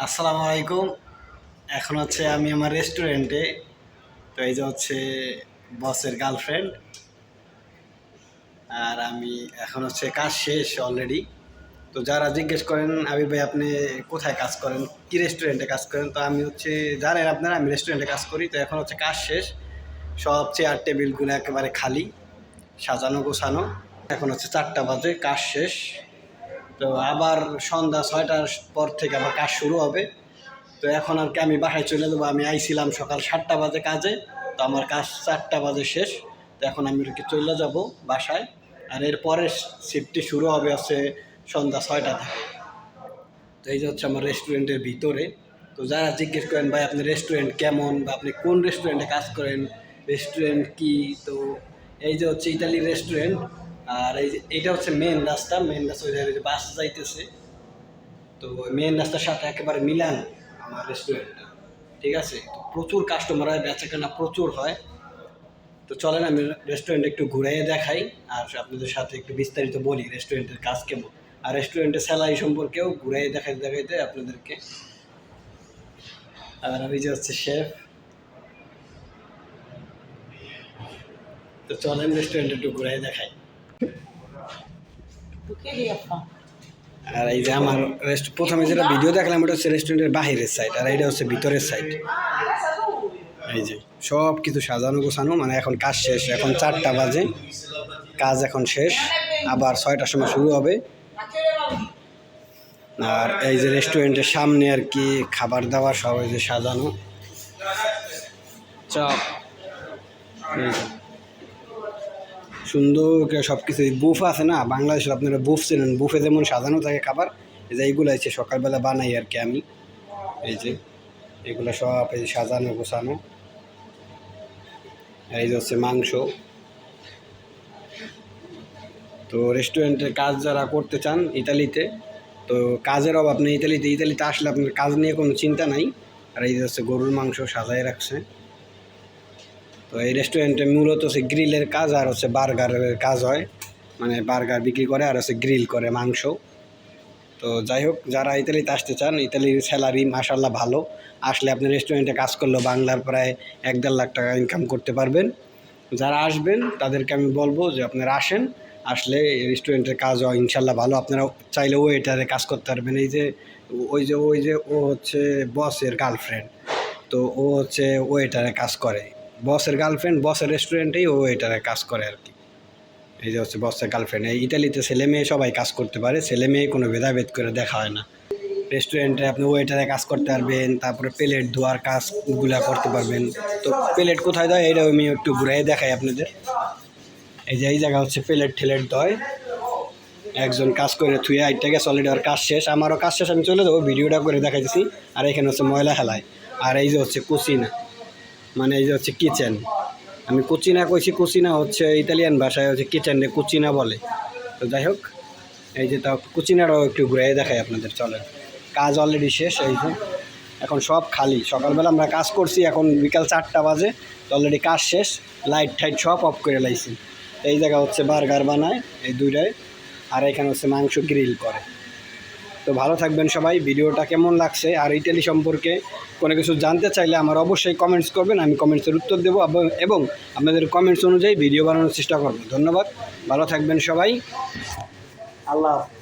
আসসালামু আলাইকুম। এখন হচ্ছে আমি আমার রেস্টুরেন্টে। তো এই যে হচ্ছে বসের গার্লফ্রেন্ড, আর আমি এখন হচ্ছে কাজ শেষ অলরেডি। তো যারা জিজ্ঞেস করেন আবির ভাই আপনি কোথায় কাজ করেন, কি রেস্টুরেন্টে কাজ করেন, তো আমি হচ্ছে জানেন আপনারা আমি রেস্টুরেন্টে কাজ করি। তো এখন হচ্ছে কাজ শেষ, সব চেয়ার টেবিলগুলো একেবারে খালি, সাজানো গোছানো। এখন হচ্ছে 4টা বাজে, কাজ শেষ। তো আবার সন্ধ্যা 6টার পর থেকে আবার কাজ শুরু হবে। তো এখন আর কি আমি বাসায় চলে যাবো। আমি আইছিলাম সকাল 7টা বাজে কাজে, তো আমার কাজ 4টা বাজে শেষ। তো এখন আমি আর কি চলে যাব বাসায়। আর এরপরের শিফটটি শুরু হবে হচ্ছে সন্ধ্যা 6টা থেকে। তো এই যে হচ্ছে আমার রেস্টুরেন্টের ভিতরে। তো যারা জিজ্ঞেস করেন ভাই আপনি রেস্টুরেন্ট কেমন, বা আপনি কোন রেস্টুরেন্টে কাজ করেন, রেস্টুরেন্ট কি, তো এই যে হচ্ছে ইতালি রেস্টুরেন্ট। আর এই যে এটা হচ্ছে মেন রাস্তা, ওই যে বাস যাইতেছে। তো মেন রাস্তার সাথে একেবারে মিলান আমার রেস্টুরেন্টটা, ঠিক আছে। তো প্রচুর কাস্টমার হয়, বেচাকেনা প্রচুর হয়। তো চলেন আমি রেস্টুরেন্টে একটু ঘুরাইয়ে দেখাই, আর আপনাদের সাথে একটু বিস্তারিত বলি রেস্টুরেন্টের কাজ কেমন, আর রেস্টুরেন্টের স্যালারি সম্পর্কেও ঘুরাইয়ে দেখাইতে দেখাইতে আপনাদেরকে। আর আমি যে হচ্ছে শেফ। তো চলেন রেস্টুরেন্টে একটু ঘুরাইয়ে দেখাই। আর এই যে আমার প্রথমে যেটা ভিডিও দেখলাম ওটা হচ্ছে রেস্টুরেন্টের বাহিরের সাইড, আর এটা হচ্ছে ভিতরের সাইড। এই যে সব কিছু সাজানো গোছানো, মানে এখন কাজ শেষ, এখন 4টা বাজে, কাজ এখন শেষ, আবার 6টার সময় শুরু হবে। আর এই যে রেস্টুরেন্টের সামনে আর কি খাবার দাবার সব এই যে সাজানো, চপ, সুন্দর করে সব কিছু। বুফ আছে না বাংলাদেশের, আপনারা বুফ চেনেন, বুফে যেমন সাজানো থাকে খাবার, এই যে এইগুলো আছে সকালবেলা বানাই আর কি আমি। এই যে এগুলো সব এই যে সাজানো গোছানো। এই যে হচ্ছে মাংস। তো রেস্টুরেন্টের কাজ যারা করতে চান ইতালিতে, তো কাজের অভাব নেই ইতালিতে আসলে আপনার কাজ নিয়ে কোনো চিন্তা নাই। আর এই যে হচ্ছে গরুর মাংস সাজায় রাখছে। তো এই রেস্টুরেন্টে মূলত হচ্ছে গ্রিলের কাজ আর হচ্ছে বার্গারের কাজ হয়, মানে বার্গার বিক্রি করে আর হচ্ছে গ্রিল করে মাংস। তো যাই হোক, যারা ইতালিতে আসতে চান, ইতালির স্যালারি মাশাল্লাহ ভালো। আসলে আপনি রেস্টুরেন্টে কাজ করলেও বাংলার প্রায় 1-1.5 লাখ টাকা ইনকাম করতে পারবেন। যারা আসবেন তাদেরকে আমি বলবো যে আপনারা আসেন, আসলে রেস্টুরেন্টের কাজ হয় ইনশাল্লাহ ভালো। আপনারা চাইলে ওয়েটারে কাজ করতে পারবেন। এই যে ওই যে ও হচ্ছে বসের গার্লফ্রেন্ড, তো ও হচ্ছে ওয়েটারে কাজ করে। বসের গার্লফ্রেন্ড বসের রেস্টুরেন্টেই ও ওয়েটারে কাজ করে আর কি। এই যে হচ্ছে বসের গার্লফ্রেন্ড। এই ইতালিতে ছেলে মেয়ে সবাই কাজ করতে পারে, ছেলে মেয়ে কোনো ভেদাভেদ করে দেখা হয় না। রেস্টুরেন্টে আপনি ওয়েটারে কাজ করতে পারবেন, তারপরে প্লেট ধোয়ার কাজগুলা করতে পারবেন। তো প্লেট কোথায় দেয় এটাও আমি একটু ঘুরাই দেখাই আপনাদের। এই যে এই জায়গা হচ্ছে প্লেট ঠেলেট দেয়, একজন কাজ করে থুয়ে আইটা গেছে অলরেডি, আর কাজ শেষ, আমারও কাজ শেষ, আমি চলে যাবো, ভিডিওটা করে দেখাইতেছি। আর এখানে হচ্ছে ময়লা হেলায়। আর এই যে হচ্ছে কুচিনা, মানে এই যে হচ্ছে কিচেন। আমি কুচিনা কইছি, কুচিনা হচ্ছে ইতালিয়ান ভাষায় হচ্ছে কিচেনে কুচিনা বলে। তো যাই হোক, এই যে তাও কুচিনাটাও একটু ঘুরে দেখাই আপনাদের, চলেন। কাজ অলরেডি শেষ, এই যে এখন সব খালি। সকালবেলা আমরা কাজ করছি, এখন বিকাল 4টা বাজে, তো অলরেডি কাজ শেষ, লাইট টাইট সব অফ করে লাইছি। এই জায়গা হচ্ছে বার্গার বানায় এই দুইটায়, আর এখানে হচ্ছে মাংস গ্রিল করে। তো ভালো থাকবেন সবাই। ভিডিওটা কেমন লাগছে আর ইটালি সম্পর্কে কোনো কিছু জানতে চাইলে আমার অবশ্যই কমেন্টস করবেন, আমি কমেন্টসের উত্তর দেবো, এবং আপনাদের কমেন্টস অনুযায়ী ভিডিও বানানোর চেষ্টা করব। ধন্যবাদ, ভালো থাকবেন সবাই, আল্লাহ হাফেজ।